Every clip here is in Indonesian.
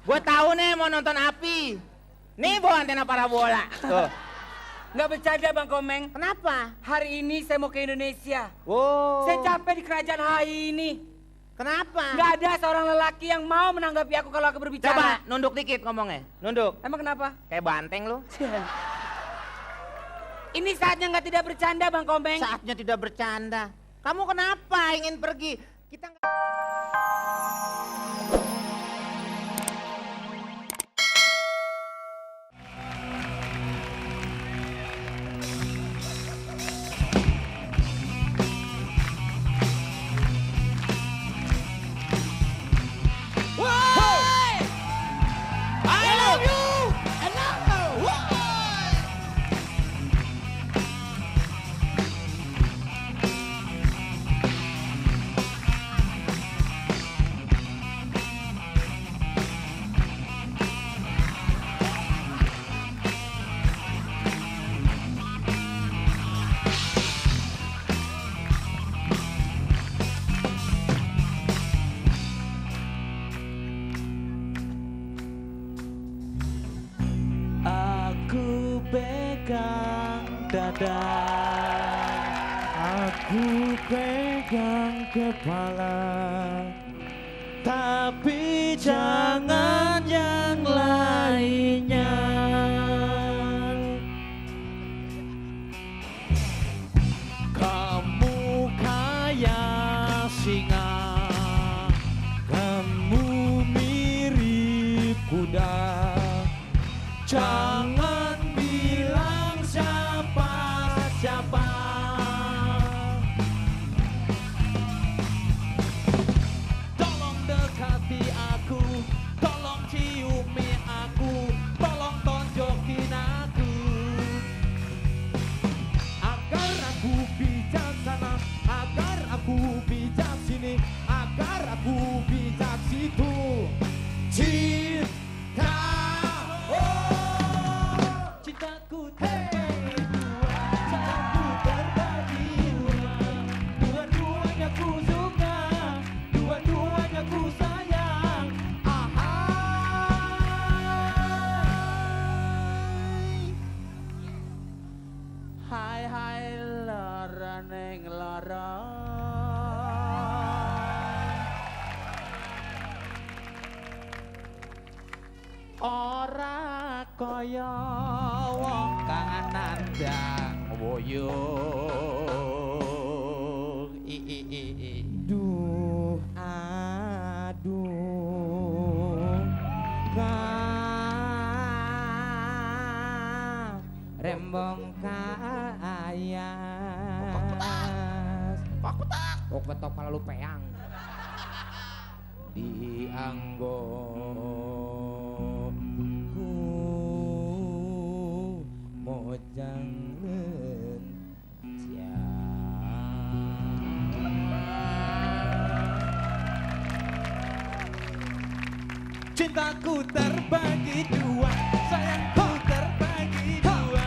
Gue tahu nih mau nonton api. Nih bawa antena parabola. Tuh. Nggak bercanda Bang Komeng. Kenapa? Hari ini saya mau ke Indonesia. Wow. Saya capek di kerajaan HI ini. Kenapa? Nggak ada seorang lelaki yang mau menanggapi aku kalau aku berbicara. Coba nunduk dikit ngomongnya. Nunduk. Emang kenapa? Kayak banteng lu. Ini saatnya nggak tidak bercanda Bang Komeng. Saatnya tidak bercanda. Kamu kenapa ingin pergi? Kita nggak... pegang dada, aku pegang kepala, tapi jangan yang lainnya. Kamu kayak singa, kamu mirip kuda. Jangan bilang siapa-siapa. Tolong dekati aku, tolong ciumi aku, tolong tonjokin aku, agar aku bijaksana, agar aku bijak sini, agar aku bijak situ. Cinta, cintaku terbagi dua, cintaku terbagi dua. Dua-duanya ku suka, dua-duanya ku sayang. Hai, hai lara neng lara. Ora kaya wong kang nandang woyo. Duh, aduh, rembong kayas. Kok betok pala lu peang. Dianggo mojang cintaku terbagi dua, sayangku terbagi dua.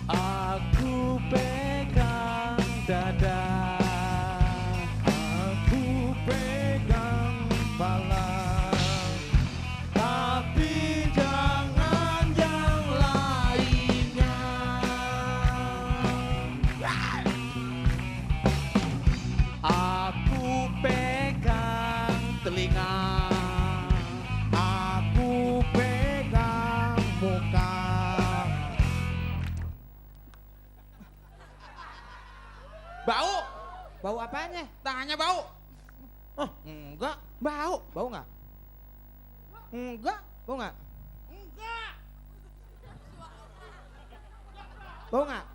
Aku pegang dada, aku pegang kepala, tapi jangan yang lainnya. Aku pegang telinga, aku pegang muka. Bau? Bau apanya? Tangannya bau. Oh, enggak. Bau. Bau nggak? Enggak. Bau nggak? Enggak. Bau nggak?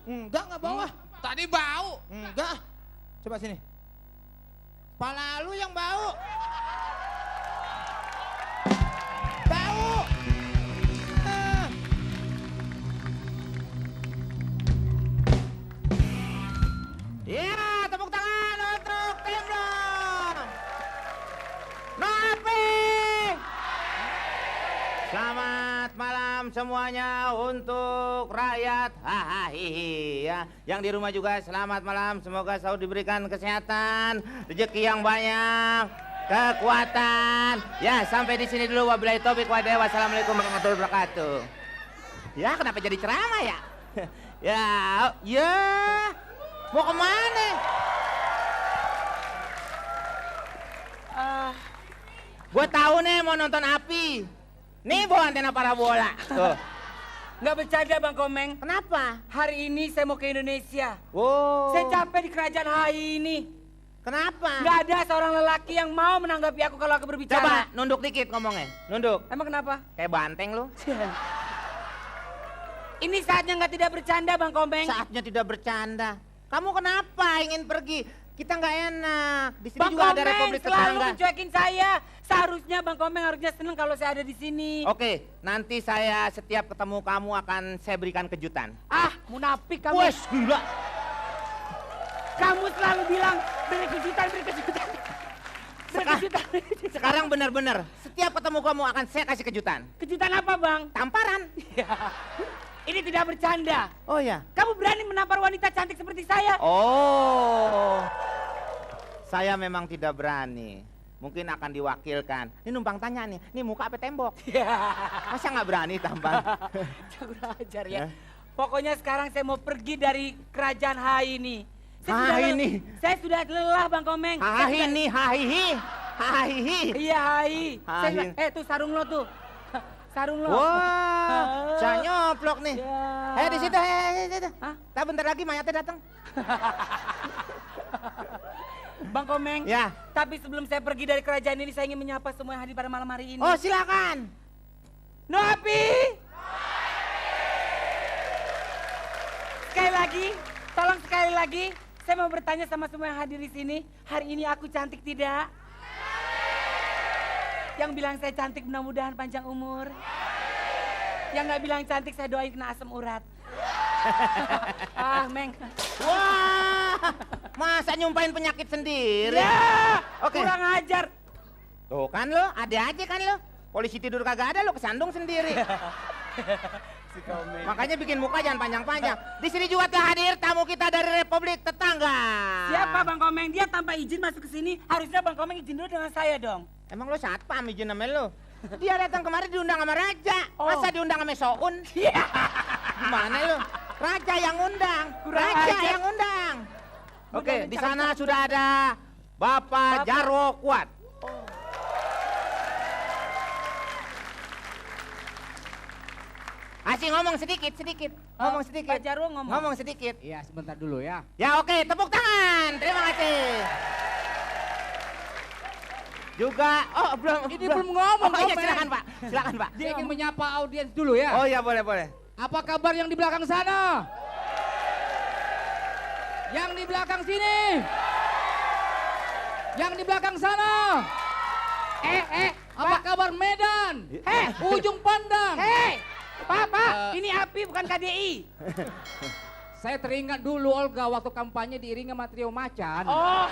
Enggak bau ah. Tadi bau. Enggak. Coba sini. Pala lu yang bau. Bau. Ah. Ya, tepuk tangan untuk tim dong. Nopi. Selamat malam semuanya untuk rakyat. Hahaha ya. Yang di rumah juga selamat malam. Semoga selalu diberikan kesehatan, rezeki yang banyak, kekuatan. Ya, sampai di sini dulu. Wabillahi taufiq walhidayah. Wassalamualaikum warahmatullahi wabarakatuh. Ya, kenapa jadi ceramah ya? Ya. Mau kemana? Gue tahu nih mau nonton api. Nih bawa antena parabola. Tuh. Nggak bercanda Bang Komeng. Kenapa? Hari ini saya mau ke Indonesia. Oh. Saya capek di kerajaan HI ini. Kenapa? Nggak ada seorang lelaki yang mau menanggapi aku kalau aku berbicara. Coba nunduk dikit ngomongnya. Nunduk. Emang kenapa? Kayak banteng lu. Ini saatnya nggak tidak bercanda Bang Komeng. Saatnya tidak bercanda. Kamu kenapa ingin pergi? Kita nggak enak. Di sini Bang juga ada Komeng Republik selalu Tetangga. mencuekin saya. Seharusnya Bang Komeng harusnya seneng kalau saya ada di sini. Oke, nanti saya setiap ketemu kamu akan saya berikan kejutan. Ah, munafik kamu. Wes, gila. Kamu selalu bilang beri kejutan, beri kejutan. Beri kejutan. Sekarang benar-benar setiap ketemu kamu akan saya kasih kejutan. Kejutan apa Bang? Tamparan. Ini tidak bercanda. Oh ya. Kamu berani menampar wanita cantik seperti saya? Oh. Saya memang tidak berani. Mungkin akan diwakilkan. Ini numpang tanya nih, ini muka apa tembok? Masa nggak berani tampang? Kurang ajar ya. Ya. Pokoknya sekarang saya mau pergi dari kerajaan HI ini. Saya sudah lelah Bang Komeng. Hahihi, hahihi, hahihi. Iya HI. Hai. Tuh sarung lo tuh. Sarung lo. Wah, saya nyoplok nih. Ya. Di situ, di situ. Hah? Tak bentar lagi mayatnya datang. Bang Komeng. Ya. Tapi sebelum saya pergi dari kerajaan ini, saya ingin menyapa semua yang hadir pada malam hari ini. Oh, silakan. Nopi. Sekali lagi, tolong sekali lagi, saya mau bertanya sama semua yang hadir di sini. Hari ini aku cantik tidak? Yang bilang saya cantik mudah-mudahan panjang umur. Yang nggak bilang cantik saya doain kena asam urat. Meng. Wah, masa nyumpain penyakit sendiri? Ya, Oke. kurang ajar. Tuh kan lo, ada aja kan lo. Polisi tidur kagak ada, lo kesandung sendiri. Makanya bikin muka jangan panjang-panjang. Di sini juga telah hadir tamu kita dari Republik Tetangga. Siapa Bang Komeng? Dia tanpa izin masuk ke sini. Harusnya Bang Komeng izin dulu dengan saya dong. Emang lo satpam izin sama lo? Dia datang kemarin diundang sama raja. Oh. Masa diundang sama Soun? Gimana lo? Raja yang undang. Kurang Raja ajar. yang undang. Oke, Mudah di mencari sana cari. sudah ada Bapak Jarwo Kuat. Asih ngomong sedikit. Ngomong sedikit. Pak Jarwo ngomong. Ngomong sedikit. Iya sebentar dulu ya. Ya oke, tepuk tangan. Terima kasih. Juga, Ini belum ngomong, Oh iya, Komeng. silakan Pak. Silakan Pak. Dia ingin menyapa audiens dulu ya. Oh iya, boleh. Apa kabar yang di belakang sana? Yang di belakang sini? Yang di belakang sana? Apa kabar Medan? Ujung Pandang? Hei, Pak, ini api bukan KDI. Saya teringat dulu Olga waktu kampanye diiringi sama trio macan. Oh,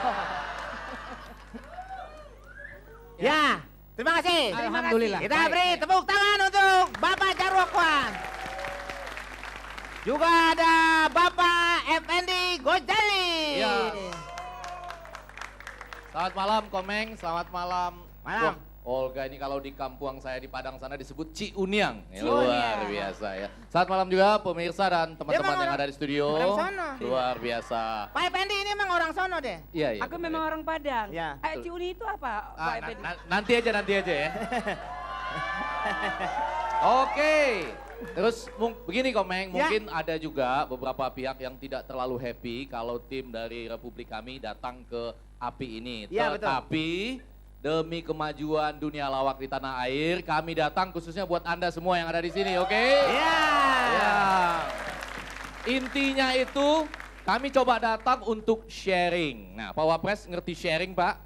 Ya, terima kasih. Alhamdulillah. Kita Baik. beri tepuk tangan untuk Bapak Jarwo Kuat. Juga ada Bapak Effendi Gojali. Iya. Selamat malam Komeng, selamat malam. Malam. Wah, Olga ini kalau di kampung saya di Padang sana disebut Ciuniang. Ya, Ciuniang. luar biasa ya. Selamat malam juga pemirsa dan teman-teman Dia yang memang ada di studio. orang sono. Luar biasa. Pak Effendi ini memang orang sono deh. Iya, iya. aku betul memang ya. orang Padang. Ya. Ciuni itu apa, Pak Ah, Effendi? nanti aja ya. Oke. Terus begini Komeng, Ya. mungkin ada juga beberapa pihak yang tidak terlalu happy kalau tim dari Republik kami datang ke API ini. Ya, betul. Tetapi Demi kemajuan dunia lawak di tanah air, kami datang khususnya buat Anda semua yang ada di sini, oke? Ya. Ya. Intinya itu, kami coba datang untuk sharing. Nah, Pak Wapres ngerti sharing, Pak?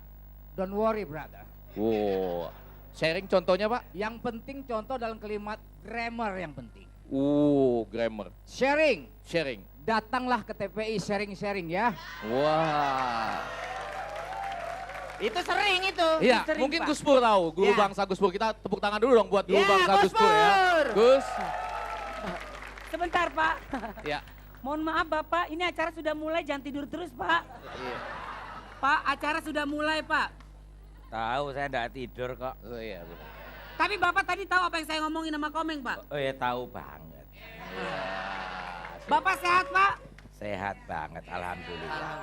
Don't worry brother. Wow. Sharing contohnya, Pak? Yang penting contoh dalam kalimat grammar yang penting. Grammar. Sharing. Sharing. Datanglah ke TPI sharing-sharing ya. Wah. Itu sering itu. Iya, sering, mungkin Pak. Gus Pur tahu, guru Ya. bangsa Gus Pur. Kita tepuk tangan dulu dong buat guru Ya, bangsa Gus Gus Pur ya. Pur. Gus. Sebentar Pak. Ya. Mohon maaf Bapak, ini acara sudah mulai, jangan tidur terus Pak. Iya. Pak, acara sudah mulai Pak. Tahu saya enggak tidur kok. Oh iya, benar. Tapi Bapak tadi tahu apa yang saya ngomongin sama Komeng Pak? Oh ya tahu banget. Bapak sehat Pak? Sehat banget, alhamdulillah.